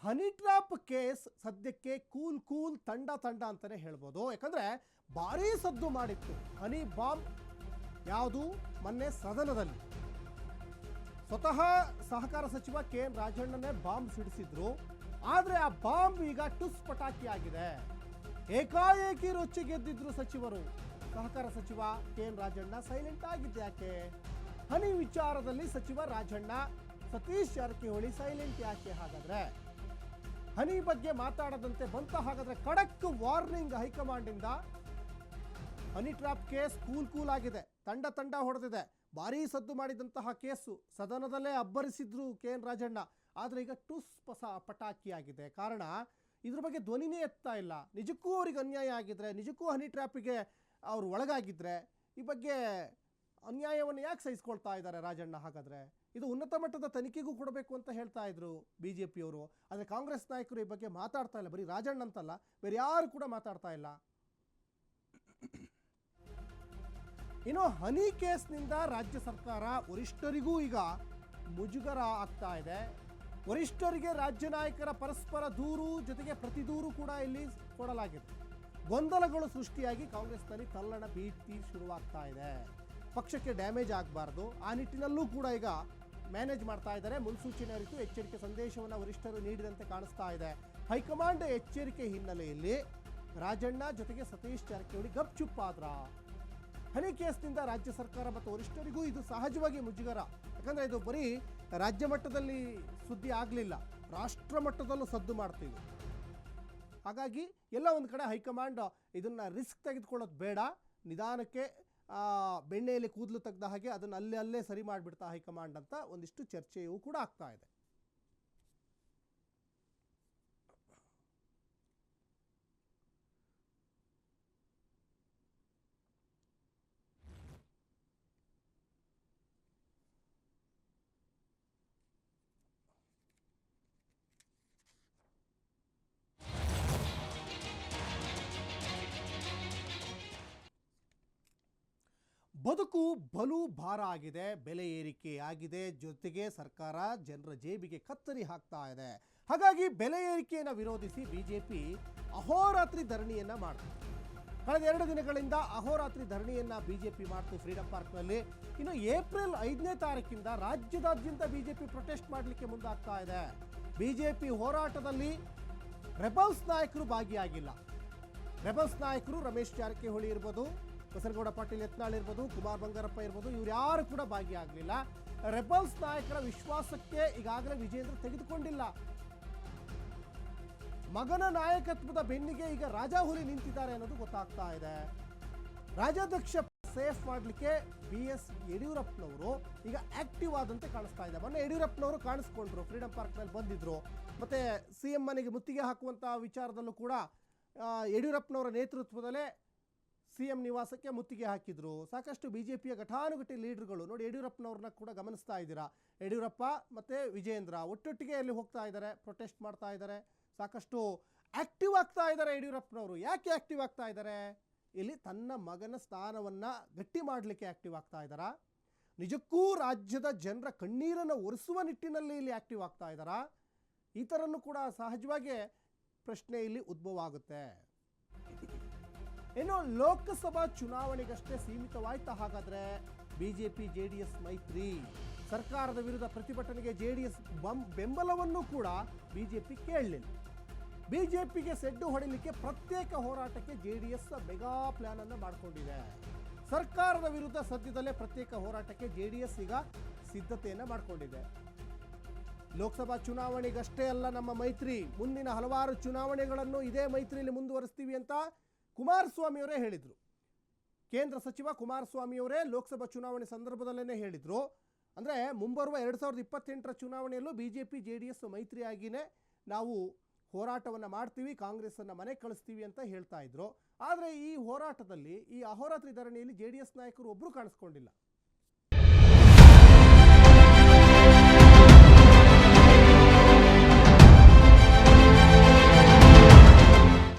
Honey trap case ಸದ್ಯಕ್ಕೆ cool ತಂಡ ಅಂತಾನೆ ಹೇಳ್ಬೋದು. ಯಾಕಂದ್ರೆ ಭಾರೀ ಸದ್ದು ಮಾಡಿತ್ತು ಹನಿ ಬಾಂಬ್. ಯಾವುದು ಮೊನ್ನೆ ಸದನದಲ್ಲಿ ಸ್ವತಃ ಸಹಕಾರ ಸಚಿವ KN ರಾಜಣ್ಣನೇ ಬಾಂಬ್ ಸಿಡಿಸಿದ್ರು. ಆದರೆ ಆ ಬಾಂಬ್ ಈಗ ಟುಸ್ ಪಟಾಕಿ ಆಗಿದೆ. ಏಕಾಏಕಿ ರೊಚ್ಚಿಗೆದ್ದಿದ್ರು ಸಚಿವರು. ಸಹಕಾರ ಸಚಿವ KN ರಾಜಣ್ಣ ಸೈಲೆಂಟ್ ಆಗಿದ್ದೆ ಯಾಕೆ? ಹನಿ ವಿಚಾರದಲ್ಲಿ ಸಚಿವ ರಾಜಣ್ಣ ಸತೀಶ್ ಜಾರಕಿಹೊಳಿ ಸೈಲೆಂಟ್ ಯಾಕೆ? ಹಾಗಾದ್ರೆ ಹನಿ ಬಗ್ಗೆ ಮಾತಾಡದಂತೆ ಬಂತ. ಹಾಗಾದ್ರೆ ಖಡಕ್ ವಾರ್ನಿಂಗ್ ಹೈಕಮಾಂಡ್ ಇಂದ. ಹನಿ ಟ್ರ್ಯಾಪ್ ಕೇಸ್ ಕೂಲ್ ಆಗಿದೆ. ತಂಡ ಹೊಡೆದಿದೆ. ಭಾರೀ ಸದ್ದು ಮಾಡಿದಂತಹ ಕೇಸು ಸದನದಲ್ಲೇ ಅಬ್ಬರಿಸಿದ್ರು KN ರಾಜಣ್ಣ. ಆದರೆ ಈಗ ಟುಸ್ ಪಟಾಕಿ ಆಗಿದೆ. ಕಾರಣ ಇದ್ರ ಬಗ್ಗೆ ಧ್ವನಿನೇ ಎತ್ತಾ ಇಲ್ಲ. ನಿಜಕ್ಕೂ ಅವ್ರಿಗೆ ಅನ್ಯಾಯ ಆಗಿದ್ರೆ, ನಿಜಕ್ಕೂ ಹನಿ ಟ್ರ್ಯಾಪಿಗೆ ಅವರು ಒಳಗಾಗಿದ್ರೆ ಈ ಬಗ್ಗೆ ಅನ್ಯಾಯವನ್ನು ಯಾಕೆ ಸಹಿಸ್ಕೊಳ್ತಾ ಇದ್ದಾರೆ ರಾಜಣ್ಣ? ಹಾಗಾದರೆ ಇದು ಉನ್ನತ ಮಟ್ಟದ ತನಿಖೆಗೂ ಕೊಡಬೇಕು ಅಂತ ಹೇಳ್ತಾ ಇದ್ರು BJPಯವರು. ಆದರೆ ಕಾಂಗ್ರೆಸ್ ನಾಯಕರು ಈ ಬಗ್ಗೆ ಮಾತಾಡ್ತಾ ಇಲ್ಲ. ಬರೀ ರಾಜಣ್ಣ ಅಂತಲ್ಲ, ಬೇರೆ ಯಾರು ಕೂಡ ಮಾತಾಡ್ತಾ ಇಲ್ಲ. ಇನ್ನು ಹನಿ ಕೇಸ್ನಿಂದ ರಾಜ್ಯ ಸರ್ಕಾರ ವರಿಷ್ಠರಿಗೂ ಈಗ ಮುಜುಗರ ಆಗ್ತಾ ಇದೆ. ವರಿಷ್ಠರಿಗೆ ರಾಜ್ಯ ನಾಯಕರ ಪರಸ್ಪರ ದೂರು ಜೊತೆಗೆ ಪ್ರತಿ ದೂರು ಕೂಡ ಇಲ್ಲಿ ಕೊಡಲಾಗಿದೆ. ಗೊಂದಲಗಳು ಸೃಷ್ಟಿಯಾಗಿ ಕಾಂಗ್ರೆಸ್ನಲ್ಲಿ ತಲ್ಲಣ ಭೀತಿ ಶುರುವಾಗ್ತಾ ಇದೆ. ಪಕ್ಷಕ್ಕೆ ಡ್ಯಾಮೇಜ್ ಆಗಬಾರ್ದು ಆ ನಿಟ್ಟಿನಲ್ಲೂ ಕೂಡ ಈಗ ಮ್ಯಾನೇಜ್ ಮಾಡ್ತಾ ಇದ್ದಾರೆ. ಮುನ್ಸೂಚನೆ ಅರಿತು ಎಚ್ಚರಿಕೆ ಸಂದೇಶವನ್ನು ವರಿಷ್ಠರು ನೀಡಿದಂತೆ ಕಾಣಿಸ್ತಾ ಇದೆ. ಹೈಕಮಾಂಡ್ ಎಚ್ಚರಿಕೆ ಹಿನ್ನೆಲೆಯಲ್ಲಿ ರಾಜಣ್ಣ ಜೊತೆಗೆ ಸತೀಶ್ ಜಾರಕಿಹೊಳಿ ಗಪ್ಚುಪ್ ಆದ್ರ. ಹನಿ ಕೇಸ್ನಿಂದ ರಾಜ್ಯ ಸರ್ಕಾರ ಮತ್ತು ವರಿಷ್ಠರಿಗೂ ಇದು ಸಹಜವಾಗಿ ಮುಜುಗರ. ಯಾಕಂದರೆ ಇದು ಬರೀ ರಾಜ್ಯ ಮಟ್ಟದಲ್ಲಿ ಸುದ್ದಿ ಆಗಲಿಲ್ಲ, ರಾಷ್ಟ್ರ ಮಟ್ಟದಲ್ಲೂ ಸದ್ದು ಮಾಡ್ತೀವಿ. ಹಾಗಾಗಿ ಎಲ್ಲ ಒಂದು ಕಡೆ ಹೈಕಮಾಂಡ್ ಇದನ್ನು ರಿಸ್ಕ್ ತೆಗೆದುಕೊಳ್ಳೋದು ಬೇಡ, ನಿಧಾನಕ್ಕೆ ಬೆಣ್ಣೆಯಲ್ಲಿ ಕೂದಲು ತೆಗೆದ ಹಾಗೆ ಅದನ್ನು ಅಲ್ಲೇ ಸರಿ ಮಾಡಿಬಿಡ್ತಾ ಹೈಕಮಾಂಡ್ ಅಂತ ಒಂದಿಷ್ಟು ಚರ್ಚೆಯೂ ಕೂಡ ಆಗ್ತಾ ಇದೆ. ಬದುಕು ಬಲು ಭಾರ ಆಗಿದೆ, ಬೆಲೆ ಏರಿಕೆ ಆಗಿದೆ, ಜೊತೆಗೆ ಸರ್ಕಾರ ಜನರ ಜೇಬಿಗೆ ಕತ್ತರಿ ಹಾಕ್ತಾ ಇದೆ. ಹಾಗಾಗಿ ಬೆಲೆ ಏರಿಕೆಯನ್ನು ವಿರೋಧಿಸಿ ಬಿಜೆಪಿ ಅಹೋರಾತ್ರಿ ಧರಣಿಯನ್ನ ಮಾಡಿತು. ಕಳೆದ 2 ದಿನಗಳಿಂದ ಅಹೋರಾತ್ರಿ ಧರಣಿಯನ್ನ ಬಿಜೆಪಿ ಮಾಡ್ತು ಫ್ರೀಡಂ ಪಾರ್ಕ್ನಲ್ಲಿ. ಇನ್ನು ಏಪ್ರಿಲ್ 5ನೇ ತಾರೀಕಿಂದ ರಾಜ್ಯದಾದ್ಯಂತ ಬಿಜೆಪಿ ಪ್ರೊಟೆಸ್ಟ್ ಮಾಡಲಿಕ್ಕೆ ಮುಂದಾಗ್ತಾ ಇದೆ. ಬಿಜೆಪಿ ಹೋರಾಟದಲ್ಲಿ ರೆಬಲ್ಸ್ ನಾಯಕರು ಭಾಗಿಯಾಗಿಲ್ಲ. ರೆಬಲ್ಸ್ ನಾಯಕರು ರಮೇಶ್ ಜಾರಕಿಹೊಳಿ ಇರ್ಬೋದು, ಬಸನಗೌಡ ಪಾಟೀಲ್ ಯತ್ನಾಳ್ ಇರ್ಬೋದು, ಕುಮಾರ್ ಬಂಗಾರಪ್ಪ ಇರ್ಬೋದು, ಇವ್ರು ಯಾರು ಕೂಡ ಭಾಗಿಯಾಗಲಿಲ್ಲ. ರೆಬಲ್ಸ್ ನಾಯಕರ ವಿಶ್ವಾಸಕ್ಕೆ ಈಗಾಗಲೇ ವಿಜೇಂದ್ರ ತೆಗೆದುಕೊಂಡಿಲ್ಲ. ಮಗನ ನಾಯಕತ್ವದ ಬೆನ್ನಿಗೆ ಈಗ ರಾಜಾಹುಲಿ ನಿಂತಿದ್ದಾರೆ ಅನ್ನೋದು ಗೊತ್ತಾಗ್ತಾ ಇದೆ. ರಾಜ್ಯಾಧ್ಯಕ್ಷ ಸೇಫ್ ಮಾಡಲಿಕ್ಕೆ BS ಯಡಿಯೂರಪ್ಪನವರು ಈಗ ಆಕ್ಟಿವ್ ಆದಂತೆ ಕಾಣಿಸ್ತಾ ಇದೆ. ಮೊನ್ನೆ ಯಡಿಯೂರಪ್ಪನವರು ಕಾಣಿಸ್ಕೊಂಡ್ರು, ಫ್ರೀಡಂ ಪಾರ್ಕ್ನಲ್ಲಿ ಬಂದಿದ್ರು. ಮತ್ತೆ CM ಮನೆಗೆ ಮುತ್ತಿಗೆ ಹಾಕುವಂಥ ವಿಚಾರದಲ್ಲೂ ಕೂಡ ಯಡಿಯೂರಪ್ಪನವರ ನೇತೃತ್ವದಲ್ಲೇ CM ನಿವಾಸಕ್ಕೆ ಮುತ್ತಿಗೆ ಹಾಕಿದ್ರು. ಸಾಕಷ್ಟು ಬಿಜೆಪಿಯ ಘಟಾನುಘಟಿ ಲೀಡರ್ಗಳು ನೋಡಿ ಯಡಿಯೂರಪ್ಪನವ್ರನ್ನ ಕೂಡ ಗಮನಿಸ್ತಾ ಇದ್ದೀರಾ. ಯಡಿಯೂರಪ್ಪ ಮತ್ತು ವಿಜೇಂದ್ರ ಒಟ್ಟೊಟ್ಟಿಗೆ ಅಲ್ಲಿ ಹೋಗ್ತಾ ಇದ್ದಾರೆ, ಪ್ರೊಟೆಸ್ಟ್ ಮಾಡ್ತಾ ಇದ್ದಾರೆ. ಸಾಕಷ್ಟು ಆಕ್ಟಿವ್ ಆಗ್ತಾ ಇದ್ದಾರೆ ಯಡಿಯೂರಪ್ಪನವರು. ಯಾಕೆ ಆಕ್ಟಿವ್ ಆಗ್ತಾ ಇದ್ದಾರೆ? ಇಲ್ಲಿ ತನ್ನ ಮಗನ ಸ್ಥಾನವನ್ನು ಗಟ್ಟಿ ಮಾಡಲಿಕ್ಕೆ ಆಕ್ಟಿವ್ ಆಗ್ತಾ ಇದ್ದಾರಾ? ನಿಜಕ್ಕೂ ರಾಜ್ಯದ ಜನರ ಕಣ್ಣೀರನ್ನು ಒರೆಸುವ ನಿಟ್ಟಿನಲ್ಲಿ ಇಲ್ಲಿ ಆಕ್ಟಿವ್ ಆಗ್ತಾ ಇದ್ದಾರಾ? ಈ ಥರನೂ ಕೂಡ ಸಹಜವಾಗಿ ಪ್ರಶ್ನೆ ಇಲ್ಲಿ ಉದ್ಭವ ಆಗುತ್ತೆ. ಇನ್ನು ಲೋಕಸಭಾ ಚುನಾವಣೆಗಷ್ಟೇ ಸೀಮಿತವಾಯ್ತಾ ಹಾಗಾದರೆ ಬಿಜೆಪಿ JDS ಮೈತ್ರಿ? ಸರ್ಕಾರದ ವಿರುದ್ಧ ಪ್ರತಿಭಟನೆಗೆ JDS ಬೆಂಬಲವನ್ನು ಕೂಡ ಬಿಜೆಪಿ ಕೇಳಲಿಲ್ಲ. ಬಿಜೆಪಿಗೆ ಸೆಡ್ಡು ಹೊಡೆಯಲಿಕ್ಕೆ ಪ್ರತ್ಯೇಕ ಹೋರಾಟಕ್ಕೆ JDS ಮೆಗಾ ಪ್ಲಾನ್ ಅನ್ನು ಮಾಡಿಕೊಂಡಿದೆ. ಸರ್ಕಾರದ ವಿರುದ್ಧ ಸದ್ಯದಲ್ಲೇ ಪ್ರತ್ಯೇಕ ಹೋರಾಟಕ್ಕೆ JDS ಈಗ ಸಿದ್ಧತೆಯನ್ನು ಮಾಡಿಕೊಂಡಿದೆ. ಲೋಕಸಭಾ ಚುನಾವಣೆಗಷ್ಟೇ ಅಲ್ಲ ನಮ್ಮ ಮೈತ್ರಿ, ಮುಂದಿನ ಹಲವಾರು ಚುನಾವಣೆಗಳನ್ನು ಇದೇ ಮೈತ್ರಿಯಲ್ಲಿ ಮುಂದುವರಿಸ್ತೀವಿ ಅಂತ ಕುಮಾರಸ್ವಾಮಿಯವರೇ ಹೇಳಿದರು. ಕೇಂದ್ರ ಸಚಿವ ಕುಮಾರಸ್ವಾಮಿಯವರೇ ಲೋಕಸಭಾ ಚುನಾವಣೆ ಸಂದರ್ಭದಲ್ಲೇ ಹೇಳಿದರು. ಅಂದರೆ ಮುಂಬರುವ 2028ರ ಚುನಾವಣೆಯಲ್ಲೂ ಬಿಜೆಪಿ JDS ಮೈತ್ರಿಯಾಗಿಯೇ ನಾವು ಹೋರಾಟವನ್ನು ಮಾಡ್ತೀವಿ, ಕಾಂಗ್ರೆಸ್ಸನ್ನು ಮನೆ ಕಳಿಸ್ತೀವಿ ಅಂತ ಹೇಳ್ತಾ ಇದ್ರು. ಆದರೆ ಈ ಹೋರಾಟದಲ್ಲಿ, ಈ ಅಹೋರಾತ್ರಿ ಧರಣಿಯಲ್ಲಿ JDS ನಾಯಕರು ಒಬ್ಬರು ಕಾಣಿಸ್ಕೊಂಡಿಲ್ಲ.